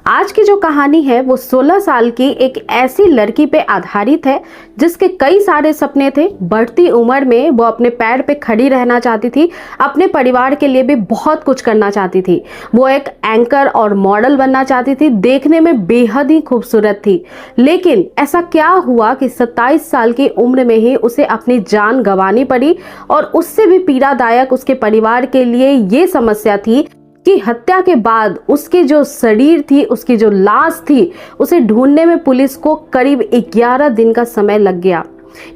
आज की जो कहानी है वो 16 साल की एक ऐसी लड़की पे आधारित है जिसके कई सारे सपने थे। बढ़ती उम्र में वो अपने पैर पे खड़ी रहना चाहती थी, अपने परिवार के लिए भी बहुत कुछ करना चाहती थी। वो एक एंकर और मॉडल बनना चाहती थी, देखने में बेहद ही खूबसूरत थी। लेकिन ऐसा क्या हुआ कि 27 साल की उम्र में ही उसे अपनी जान गंवानी पड़ी। और उससे भी पीड़ादायक उसके परिवार के लिए ये समस्या थी कि हत्या के बाद उसकी जो शरीर थी, उसकी जो लाश थी, उसे ढूंढने में पुलिस को करीब 11 दिन का समय लग गया।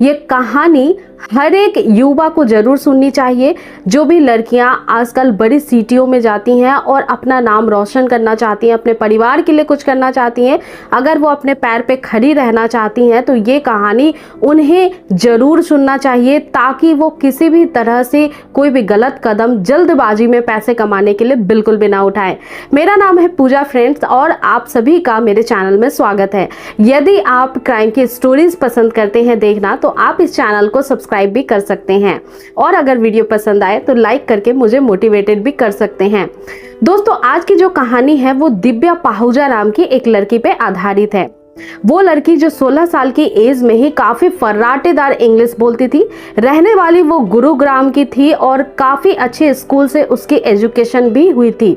ये कहानी हर एक युवा को जरूर सुननी चाहिए। जो भी लड़कियां आजकल बड़ी सिटियों में जाती हैं और अपना नाम रोशन करना चाहती हैं, अपने परिवार के लिए कुछ करना चाहती हैं, अगर वो अपने पैर पे खड़ी रहना चाहती हैं तो ये कहानी उन्हें जरूर सुनना चाहिए, ताकि वो किसी भी तरह से कोई भी गलत कदम जल्दबाजी में पैसे कमाने के लिए बिल्कुल भी ना उठाएं। मेरा नाम है पूजा फ्रेंड्स और आप सभी का मेरे चैनल में स्वागत है। यदि आप क्राइम की स्टोरीज पसंद करते हैं देखना तो आप इस चैनल को सब्सक्राइब भी कर सकते हैं, और अगर वीडियो पसंद आए तो लाइक करके मुझे मोटिवेटेड भी कर सकते हैं। दोस्तों, आज की जो कहानी है वो दिव्या पाहुजा नाम की एक लड़की पे आधारित है। वो लड़की जो 16 साल की एज में ही काफी फर्राटेदार इंग्लिश बोलती थी। रहने वाली वो गुरुग्राम की थी और काफी अच्छे स्कूल से उसकी एजुकेशन भी हुई थी,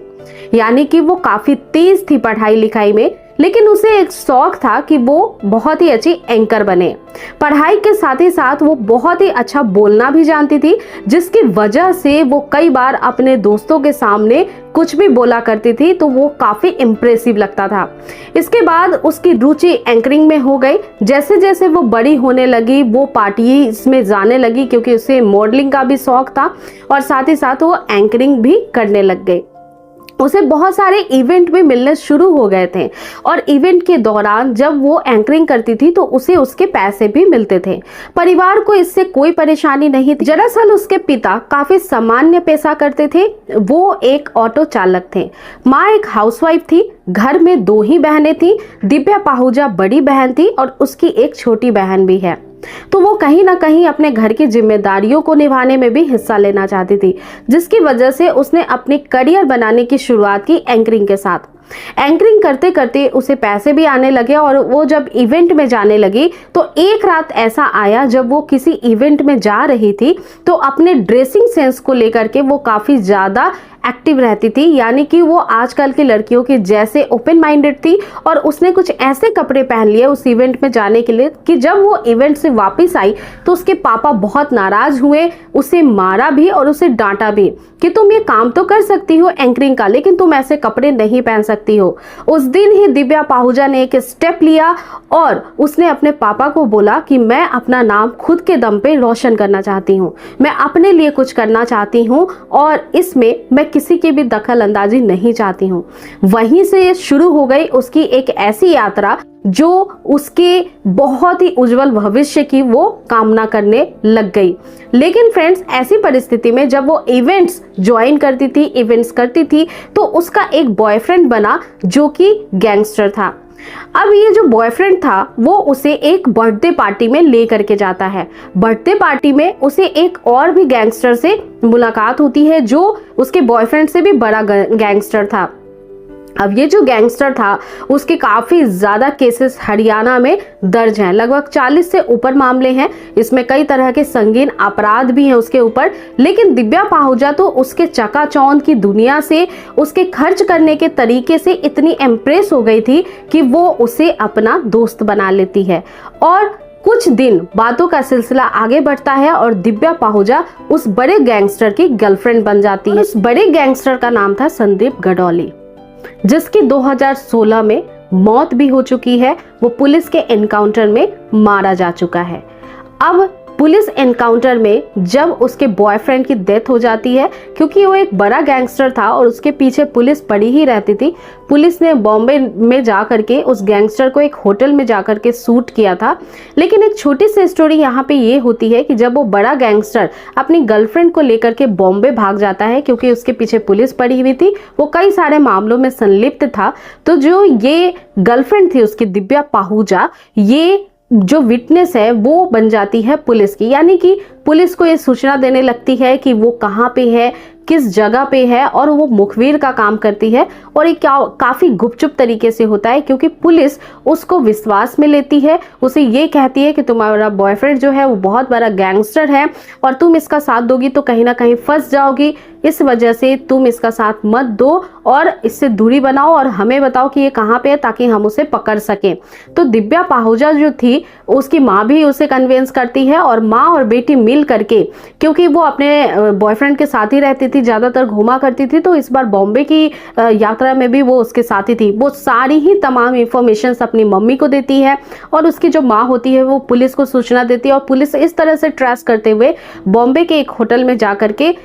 यानी कि वो काफी तेज थी पढ़ाई लिखाई में। लेकिन उसे एक शौक था कि वो बहुत ही अच्छी एंकर बने। पढ़ाई के साथ ही साथ वो बहुत ही अच्छा बोलना भी जानती थी, जिसकी वजह से वो कई बार अपने दोस्तों के सामने कुछ भी बोला करती थी तो वो काफी इम्प्रेसिव लगता था। इसके बाद उसकी रुचि एंकरिंग में हो गई। जैसे जैसे वो बड़ी होने लगी वो पार्टीज में जाने लगी, क्योंकि उसे मॉडलिंग का भी शौक था और साथ ही साथ वो एंकरिंग भी करने लग गई। उसे बहुत सारे इवेंट भी मिलने शुरू हो गए थे और इवेंट के दौरान जब वो एंकरिंग करती थी तो उसे उसके पैसे भी मिलते थे। परिवार को इससे कोई परेशानी नहीं थी। दरअसल उसके पिता काफी सामान्य पेशा करते थे। वो एक ऑटो चालक थे। माँ एक हाउसवाइफ थी। घर में 2 ही बहनें थी। दिव्या पाहुजा बड़ी बहन थी और उसकी एक छोटी बहन भी है। तो वो कहीं ना कहीं अपने घर की जिम्मेदारियों को निभाने में भी हिस्सा लेना चाहती थी, जिसकी वजह से उसने अपनी करियर बनाने की शुरुआत की एंकरिंग के साथ। एंकरिंग करते करते उसे पैसे भी आने लगे और वो जब इवेंट में जाने लगी तो एक रात ऐसा आया जब वो किसी इवेंट में जा रही थी तो अपने ड्रेसिंग सेंस को लेकर के वो काफी ज्यादा एक्टिव रहती थी, यानी कि वो आजकल की लड़कियों की जैसे ओपन माइंडेड थी। और उसने कुछ ऐसे कपड़े पहन लिए उस इवेंट में जाने के लिए कि जब वो इवेंट से वापस आई तो उसके पापा बहुत नाराज हुए, उसे मारा भी और उसे डांटा भी कि तुम ये काम तो कर सकती हो एंकरिंग का, लेकिन तुम ऐसे कपड़े नहीं पहन सकती हो। उस दिन ही दिव्या पाहुजा ने एक स्टेप लिया और उसने अपने पापा को बोला कि मैं अपना नाम खुद के दम पे रोशन करना चाहती हूँ, मैं अपने लिए कुछ करना चाहती हूँ और इसमें मैं किसी की भी दखल अंदाजी नहीं चाहती हूँ। वहीं से शुरू हो गई उसकी एक ऐसी यात्रा जो उसके बहुत ही उज्जवल भविष्य की वो कामना करने लग गई। लेकिन फ्रेंड्स, ऐसी परिस्थिति में जब वो इवेंट्स ज्वाइन करती थी, इवेंट्स करती थी, तो उसका एक बॉयफ्रेंड बना जो कि गैंगस्टर था। अब ये जो बॉयफ्रेंड था वो उसे एक बर्थडे पार्टी में ले करके जाता है। बर्थडे पार्टी में उसे एक और भी गैंगस्टर से मुलाकात होती है जो उसके बॉयफ्रेंड से भी बड़ा गैंगस्टर था। अब ये जो गैंगस्टर था उसके काफी ज्यादा केसेस हरियाणा में दर्ज हैं, लगभग 40 से ऊपर मामले हैं। इसमें कई तरह के संगीन अपराध भी हैं उसके ऊपर। लेकिन दिव्या पाहुजा तो उसके चकाचौंध की दुनिया से, उसके खर्च करने के तरीके से इतनी इम्प्रेस हो गई थी कि वो उसे अपना दोस्त बना लेती है। और कुछ दिन बातों का सिलसिला आगे बढ़ता है और दिव्या पाहुजा उस बड़े गैंगस्टर की गर्लफ्रेंड बन जाती है। उस बड़े गैंगस्टर का नाम था संदीप गडौली, जिसकी 2016 में मौत भी हो चुकी है। वो पुलिस के एनकाउंटर में मारा जा चुका है। अब पुलिस एनकाउंटर में जब उसके बॉयफ्रेंड की डेथ हो जाती है, क्योंकि वो एक बड़ा गैंगस्टर था और उसके पीछे पुलिस पड़ी ही रहती थी, पुलिस ने बॉम्बे में जा करके उस गैंगस्टर को एक होटल में जा करके शूट किया था। लेकिन एक छोटी सी स्टोरी यहाँ पे ये होती है कि जब वो बड़ा गैंगस्टर अपनी गर्लफ्रेंड को लेकर के बॉम्बे भाग जाता है, क्योंकि उसके पीछे पुलिस पड़ी हुई थी, वो कई सारे मामलों में संलिप्त था, तो जो ये गर्लफ्रेंड थी उसकी दिव्या पाहुजा, ये जो विटनेस है वो बन जाती है पुलिस की, यानी कि पुलिस को ये सूचना देने लगती है कि वो कहाँ पे है, किस जगह पे है, और वो मुखबिर का काम करती है। और ये काफी गुपचुप तरीके से होता है, क्योंकि पुलिस उसको विश्वास में लेती है, उसे ये कहती है कि तुम्हारा बॉयफ्रेंड जो है वो बहुत बड़ा गैंगस्टर है और तुम इसका साथ दोगी तो कहीं ना कहीं फंस जाओगी, इस वजह से तुम इसका साथ मत दो और इससे दूरी बनाओ और हमें बताओ कि ये कहाँ पे है ताकि हम उसे पकड़ सकें। तो दिव्या पाहुजा जो थी उसकी माँ भी उसे कन्विंस करती है और माँ और बेटी मिल करके, क्योंकि वो अपने बॉयफ्रेंड के साथ ही रहती थी, ज्यादातर घूमा करती थी, तो इस बार बॉम्बे की यात्रा में भी वो उसके साथ ही थी। वो सारी ही तमाम इंफॉर्मेशन अपनी मम्मी को देती है और उसकी जो माँ होती है वो पुलिस को सूचना देती है और पुलिस इस तरह से ट्रेस करते हुए बॉम्बे के एक होटल में जाकर के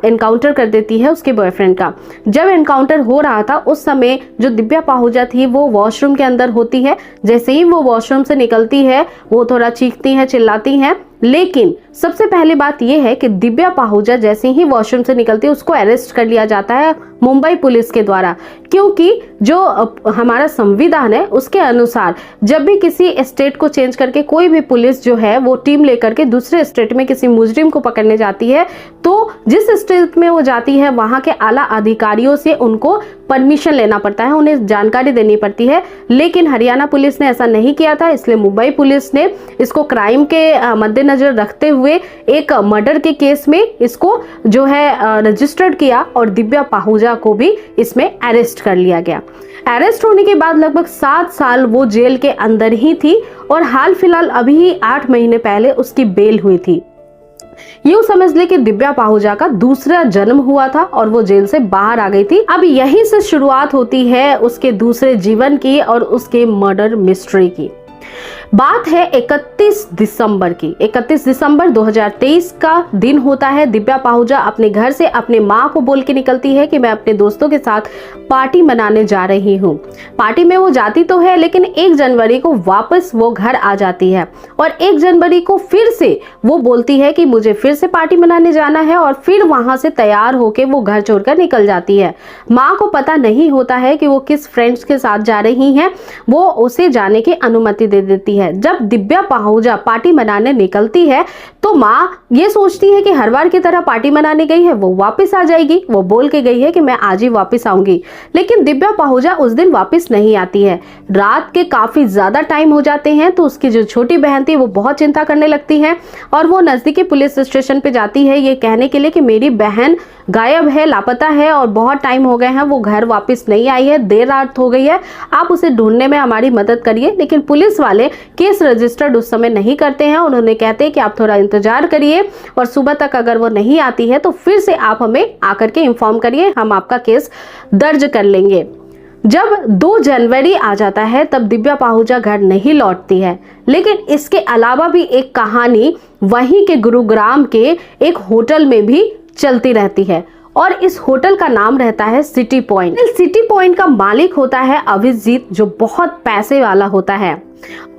एनकाउंटर कर देती है उसके बॉयफ्रेंड का। जब एनकाउंटर हो रहा था उस समय जो दिव्या पाहुजा थी वो वॉशरूम के अंदर होती है। जैसे ही वो वॉशरूम से निकलती है वो थोड़ा चीखती हैं, चिल्लाती हैं, लेकिन सबसे पहली बात यह है कि दिव्या पाहुजा जैसे ही वॉशरूम से निकलती है उसको अरेस्ट कर लिया जाता है मुंबई पुलिस के द्वारा, क्योंकि जो हमारा संविधान है उसके अनुसार जब भी किसी स्टेट को चेंज करके कोई भी पुलिस जो है वो टीम लेकर के दूसरे स्टेट में किसी मुजरिम को पकड़ने जाती है तो जिस स्टेट में वो जाती है वहां के आला अधिकारियों से उनको परमिशन लेना पड़ता है, उन्हें जानकारी देनी पड़ती है। लेकिन हरियाणा पुलिस ने ऐसा नहीं किया था, इसलिए मुंबई पुलिस ने इसको क्राइम के मद्देनजर रखते हुए एक मर्डर के केस में इसको जो है रजिस्टर्ड किया और दिव्या पाहुजा को भी इसमें अरेस्ट कर लिया गया। अरेस्ट होने के बाद लगभग 7 साल वो जेल के अंदर ही थी और हाल फिलहाल अभी 8 महीने पहले उसकी बेल हुई थी। यूं समझ ले कि दिव्या पाहुजा का दूसरा जन्म हुआ था और वो जेल से बाहर आ गई थी। अब यहीं से शुरुआत होती है उसके दूसरे जीवन की और उसके मर्डर मिस्ट्री की। बात है 31 दिसंबर की। 31 दिसंबर 2023 का दिन होता है। दिव्या पाहुजा अपने घर से अपने माँ को बोल के निकलती है कि मैं अपने दोस्तों के साथ पार्टी मनाने जा रही हूँ। पार्टी में वो जाती तो है लेकिन 1 जनवरी को वापस वो घर आ जाती है और 1 जनवरी को फिर से वो बोलती है कि मुझे फिर से पार्टी मनाने जाना है और फिर वहां से तैयार होके वो घर छोड़कर निकल जाती है। माँ को पता नहीं होता है कि वो किस फ्रेंड्स के साथ जा रही हैं, वो उसे जाने की अनुमति दे देती है। जब दिव्या पाहुजा पार्टी मनाने निकलती है तो माँ ये सोचती है कि हर बार की तरह पार्टी मनाने गई है, वो वापस आ जाएगी, वो बोल के गई है कि मैं आज ही वापस आऊंगी। लेकिन दिव्या पाहुजा उस दिन वापस नहीं आती है। रात के काफी ज्यादा टाइम हो जाते हैं तो उसकी जो छोटी बहन थी वो बहुत चिंता करने लगती है और वो नजदीकी पुलिस स्टेशन पे जाती है ये कहने के लिए कि मेरी बहन गायब है, लापता है और बहुत टाइम हो गए हैं, वो घर वापस नहीं आई है, देर रात हो गई है, आप उसे ढूंढने में हमारी मदद करिए। लेकिन पुलिस वाले केस रजिस्टर्ड उस समय नहीं करते हैं। उन्होंने कहते हैं कि आप थोड़ा इंतजार करिए और सुबह तक अगर वो नहीं आती है तो फिर से आप हमें आकर के इन्फॉर्म करिए, हम आपका केस दर्ज कर लेंगे। जब 2 जनवरी आ जाता है तब दिव्या पाहुजा घर नहीं लौटती है। लेकिन इसके अलावा भी एक कहानी वहीं के गुरुग्राम के एक होटल में भी चलती रहती है और इस होटल का नाम रहता है सिटी पॉइंट। सिटी पॉइंट का मालिक होता है अभिजीत, जो बहुत पैसे वाला होता है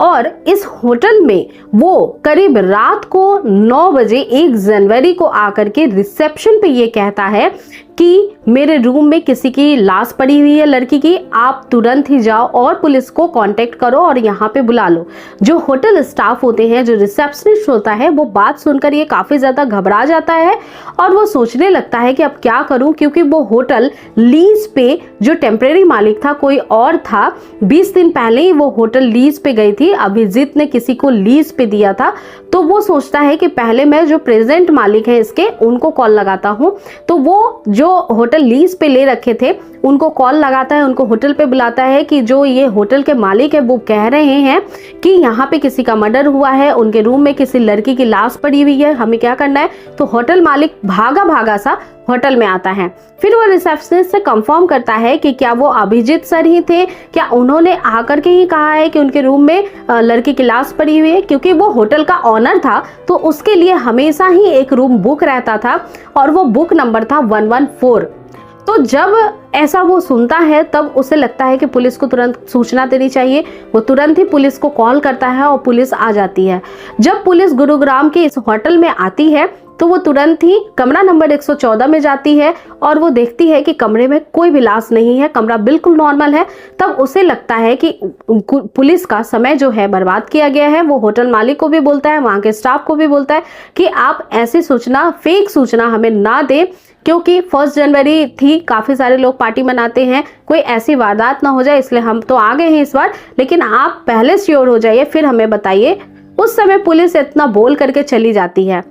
और इस होटल में वो करीब रात को 9 बजे 1 जनवरी को आकर के रिसेप्शन पे ये कहता है कि मेरे रूम में किसी की लाश पड़ी हुई है लड़की की, आप तुरंत ही जाओ और पुलिस को कांटेक्ट करो और यहाँ पे बुला लो। जो होटल स्टाफ होते हैं, जो रिसेप्शनिस्ट होता है, वो बात सुनकर ये काफी ज्यादा घबरा जाता है और वो सोचने लगता है कि अब क्या करूं, क्योंकि वो होटल लीज पे जो टेम्परेरी मालिक था कोई और था। 20 दिन पहले ही वो होटल लीज पे गई थी, अभिजीत ने किसी को लीज पे दिया था। तो वो सोचता है कि पहले मैं जो प्रेजेंट मालिक है इसके उनको कॉल लगाता हूँ। तो वो जो होटल लीज पे ले रखे थे उनको कॉल लगाता है, उनको होटल पे बुलाता है कि जो ये होटल के मालिक है वो कह रहे हैं कि यहाँ पे किसी का मर्डर हुआ है, उनके रूम में किसी लड़की की लाश पड़ी हुई है, हमें क्या करना है। तो होटल मालिक भागा भागा सा होटल में आता है। फिर वो रिसेप्शनिस्ट से कंफर्म करता है कि क्या वो अभिजीत सर ही थे, क्या उन्होंने आकर के ही कहा है कि उनके रूम में लड़की की लाश पड़ी हुई है। क्योंकि वो होटल का ऑनर था तो उसके लिए हमेशा ही एक रूम बुक रहता था और वो बुक नंबर था 114। तो जब ऐसा वो सुनता है तब उसे लगता है कि पुलिस को तुरंत सूचना देनी चाहिए। वो तुरंत ही पुलिस को कॉल करता है और पुलिस आ जाती है। जब पुलिस गुरुग्राम के इस होटल में आती है तो वो तुरंत ही कमरा नंबर 114 में जाती है और वो देखती है कि कमरे में कोई भी लाश नहीं है, कमरा बिल्कुल नॉर्मल है। तब उसे लगता है कि पुलिस का समय जो है बर्बाद किया गया है। वो होटल मालिक को भी बोलता है, वहां के स्टाफ को भी बोलता है कि आप ऐसी सूचना, फेक सूचना हमें ना दें, क्योंकि 1 जनवरी थी, काफी सारे लोग पार्टी मनाते हैं, कोई ऐसी वारदात ना हो जाए, इसलिए हम तो आ गए हैं इस बार, लेकिन आप पहले श्योर हो जाइए फिर हमें बताइए। उस समय पुलिस इतना बोल करके चली जाती है।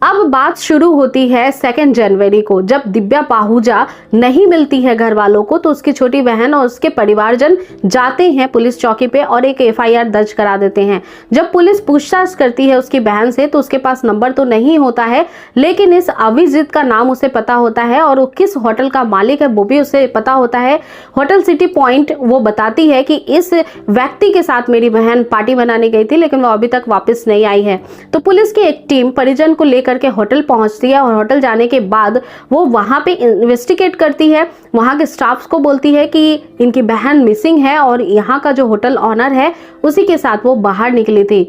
अब बात शुरू होती है 2 जनवरी को, जब दिव्या पाहुजा नहीं मिलती है घर वालों को, तो उसकी छोटी बहन और उसके परिवारजन जाते हैं पुलिस चौकी पे और एक FIR दर्ज करा देते हैं। जब पुलिस पूछताछ करती है उसकी बहन से, तो उसके पास नंबर तो नहीं होता है, लेकिन इस अभिजीत का नाम उसे पता होता है और वो किस होटल का मालिक है वो भी उसे पता होता है। होटल सिटी पॉइंट वो बताती है कि इस व्यक्ति के साथ मेरी बहन पार्टी मनाने गई थी, लेकिन वो अभी तक वापस नहीं आई है। तो पुलिस की एक टीम परिजन को लेकर के होटल पहुंचती है और होटल जाने के बाद वो वहां पे इन्वेस्टिगेट करती है। वहां के स्टाफ्स को बोलती है कि इनकी बहन मिसिंग है और यहाँ का जो होटल ऑनर है उसी के साथ वो बाहर निकली थी।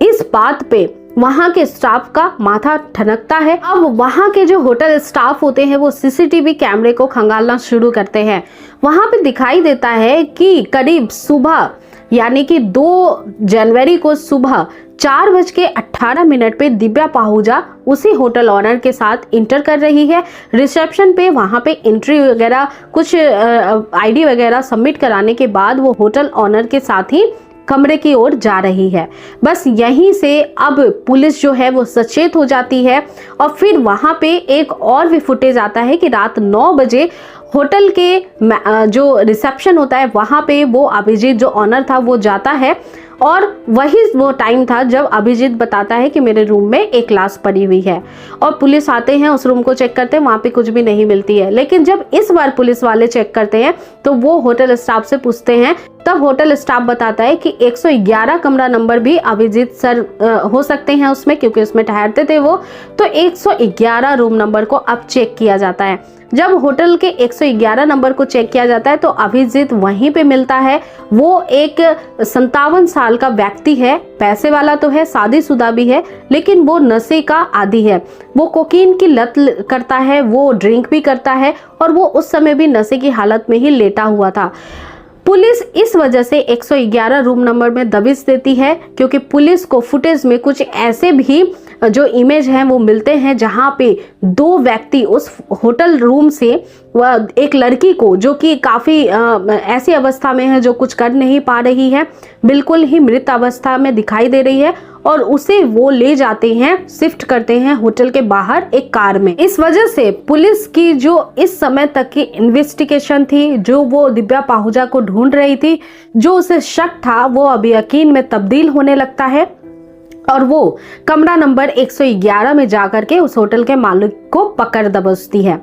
इस बात पे वहां के स्टाफ का माथा ठनकता है। अब वहां के जो होटल स्टाफ होते हैं वो CCTV कैमरे को खंगालना शुरू करते हैं। वहां पे दिखाई देता है कि करीब सुबह, यानी कि 2 जनवरी को सुबह 4:18 पे दिव्या पाहुजा उसी होटल ऑनर के साथ इंटर कर रही है। रिसेप्शन पे वहां पे एंट्री वगैरह, कुछ ID वगैरह सबमिट कराने के बाद वो होटल ऑनर के साथ ही कमरे की ओर जा रही है। बस यहीं से अब पुलिस जो है वो सचेत हो जाती है और फिर वहां पे एक और भी फुटेज आता है कि रात 9 बजे होटल के जो रिसेप्शन होता है वहां पे वो अभिजीत जो ऑनर था वो जाता है और वही वो टाइम था जब अभिजीत बताता है कि मेरे रूम में एक लाश पड़ी हुई है। और पुलिस आते हैं, उस रूम को चेक करते हैं, वहां पे कुछ भी नहीं मिलती है। लेकिन जब इस बार पुलिस वाले चेक करते हैं तो वो होटल स्टाफ से पूछते हैं, तब होटल स्टाफ बताता है कि 111 कमरा नंबर भी अभिजीत सर हो सकते हैं उसमें, क्योंकि उसमें ठहरते थे वो। तो 111 रूम नंबर को अब चेक किया जाता है। जब होटल के 111 नंबर को चेक किया जाता है तो अभिजीत वहीं पे मिलता है। वो एक 57 साल का व्यक्ति है, पैसे वाला तो है, शादीशुदा भी है, लेकिन वो नशे का आदी है। वो कोकीन की लत करता है, वो ड्रिंक भी करता है और वो उस समय भी नशे की हालत में ही लेटा हुआ था। पुलिस इस वजह से 111 रूम नंबर में दबिश देती है, क्योंकि पुलिस को फुटेज में कुछ ऐसे भी जो इमेज हैं वो मिलते हैं जहां पे 2 व्यक्ति उस होटल रूम से एक लड़की को, जो कि काफ़ी ऐसी अवस्था में है जो कुछ कर नहीं पा रही है, बिल्कुल ही मृत अवस्था में दिखाई दे रही है, और उसे वो ले जाते हैं, शिफ्ट करते हैं होटल के बाहर एक कार में। इस वजह से पुलिस की जो इस समय तक की इन्वेस्टिगेशन थी, जो वो दिव्या पाहुजा को ढूंढ रही थी, जो उसे शक था, वो अब यकीन में तब्दील होने लगता है और वो कमरा नंबर 111 में जाकर के उस होटल के मालिक को पकड़ दबोचती है।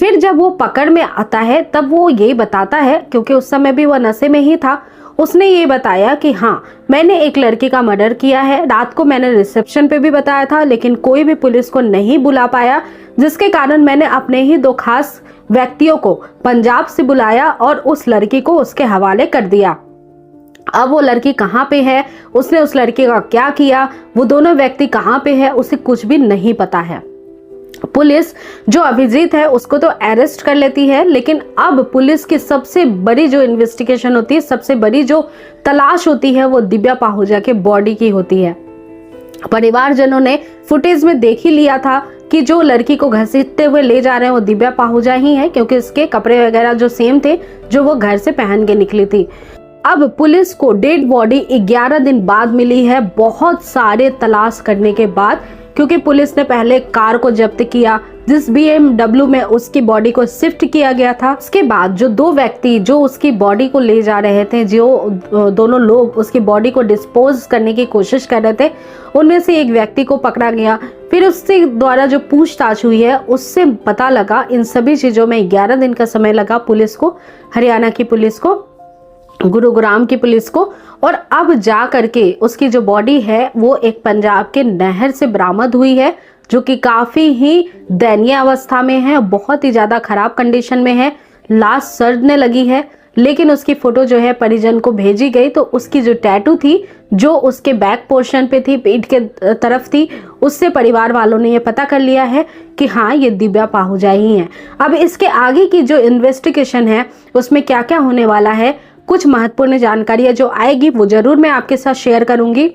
फिर जब वो पकड़ में आता है तब वो ये बताता है, क्योंकि उस समय भी वह नशे में ही था, उसने ये बताया कि हाँ, मैंने एक लड़की का मर्डर किया है। रात को मैंने रिसेप्शन पे भी बताया था, लेकिन कोई भी पुलिस को नहीं बुला पाया, जिसके कारण मैंने अपने ही 2 खास व्यक्तियों को पंजाब से बुलाया और उस लड़की को उसके हवाले कर दिया। अब वो लड़की कहाँ पे है, उसने उस लड़के का क्या किया, वो दोनों व्यक्ति कहाँ पे है, उसे कुछ भी नहीं पता है। पुलिस जो अभिजीत है उसको तो अरेस्ट कर लेती है, लेकिन अब पुलिस की सबसे बड़ी जो इन्वेस्टिगेशन होती है, सबसे बड़ी जो तलाश होती है, वो दिव्या पाहुजा के बॉडी की होती है। परिवारजनों ने फुटेज में देख ही लिया था कि जो लड़की को घसीटते हुए ले जा रहे हैं वो दिव्या पाहुजा ही है, क्योंकि उसके कपड़े वगैरह जो सेम थे जो वो घर से पहन के निकली थी। अब पुलिस को डेड बॉडी 11 दिन बाद मिली है, बहुत सारे तलाश करने के बाद, क्योंकि पुलिस ने पहले कार को जब्त किया, जिस BMW में उसकी बॉडी को शिफ्ट किया गया था। उसके बाद जो 2 व्यक्ति जो उसकी बॉडी को ले जा रहे थे, जो दोनों लोग उसकी बॉडी को डिस्पोज करने की कोशिश कर रहे थे, उनमें से एक व्यक्ति को पकड़ा गया। फिर उससे द्वारा जो पूछताछ हुई है उससे पता लगा, इन सभी चीजों में 11 दिन का समय लगा पुलिस को, हरियाणा की पुलिस को, गुरुग्राम की पुलिस को, और अब जा करके उसकी जो बॉडी है वो एक पंजाब के नहर से बरामद हुई है, जो कि काफी ही दयनीय अवस्था में है, बहुत ही ज्यादा खराब कंडीशन में है। लाश सड़ने लगी है, लेकिन उसकी फोटो जो है परिजन को भेजी गई तो उसकी जो टैटू थी जो उसके बैक पोर्शन पे थी, पीठ के तरफ थी, उससे परिवार वालों ने ये पता कर लिया है कि हाँ ये दिव्या पाहुजा ही हैं। अब इसके आगे की जो इन्वेस्टिगेशन है उसमें क्या क्या होने वाला है, कुछ महत्वपूर्ण जानकारियां जो आएगी वो जरूर मैं आपके साथ शेयर करूंगी।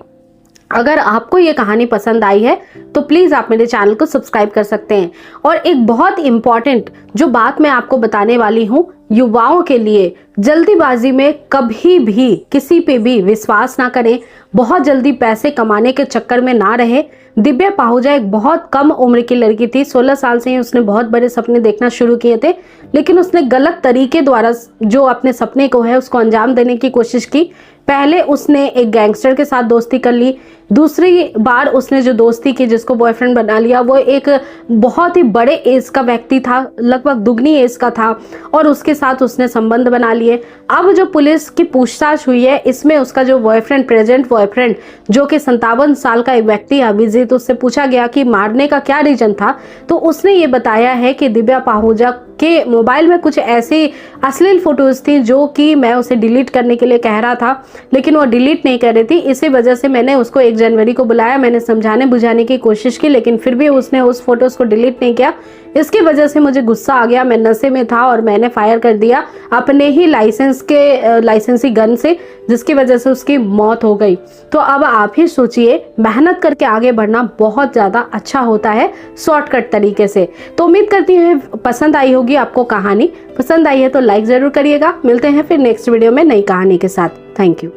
अगर आपको ये कहानी पसंद आई है तो प्लीज़ आप मेरे चैनल को सब्सक्राइब कर सकते हैं। और एक बहुत इम्पॉर्टेंट जो बात मैं आपको बताने वाली हूँ, युवाओं के लिए जल्दीबाजी में कभी भी किसी पे भी विश्वास ना करें, बहुत जल्दी पैसे कमाने के चक्कर में ना रहे। दिव्या पाहुजा एक बहुत कम उम्र की लड़की थी, 16 साल से ही उसने बहुत बड़े सपने देखना शुरू किए थे, लेकिन उसने गलत तरीके द्वारा जो अपने सपने को है उसको अंजाम देने की कोशिश की। पहले उसने एक गैंगस्टर के साथ दोस्ती कर ली, दूसरी बार उसने जो दोस्ती की जिसको बॉयफ्रेंड बना लिया वो एक बहुत ही बड़े एज का व्यक्ति था, लगभग दुगनी एज का था, और उसके साथ उसने संबंध बना लिए। अब जो पुलिस की पूछताछ हुई है इसमें उसका जो बॉयफ्रेंड, प्रेजेंट बॉयफ्रेंड जो कि 57 साल का एक व्यक्ति है अभिजीत, उससे पूछा गया कि मारने का क्या रीजन था, तो उसने ये बताया है कि दिव्या पाहुजा के मोबाइल में कुछ ऐसी अश्लील फोटोज थी जो कि मैं उसे डिलीट करने के लिए कह रहा था, लेकिन वो डिलीट नहीं कर रही थी। इसी वजह से मैंने उसको 1 जनवरी को बुलाया, मैंने समझाने बुझाने की कोशिश की, लेकिन फिर भी उसने उस फोटोज को डिलीट नहीं किया। इसकी वजह से मुझे गुस्सा आ गया, मैं नशे में था और मैंने फायर कर दिया अपने ही लाइसेंसी गन से, जिसकी वजह से उसकी मौत हो गई। तो अब आप ही सोचिए, मेहनत करके आगे बढ़ना बहुत ज़्यादा अच्छा होता है शॉर्टकट तरीके से। तो उम्मीद करती हूँ पसंद आई होगी आपको कहानी। पसंद आई है तो लाइक ज़रूर करिएगा। मिलते हैं फिर नेक्स्ट वीडियो में नई कहानी के साथ। Thank you.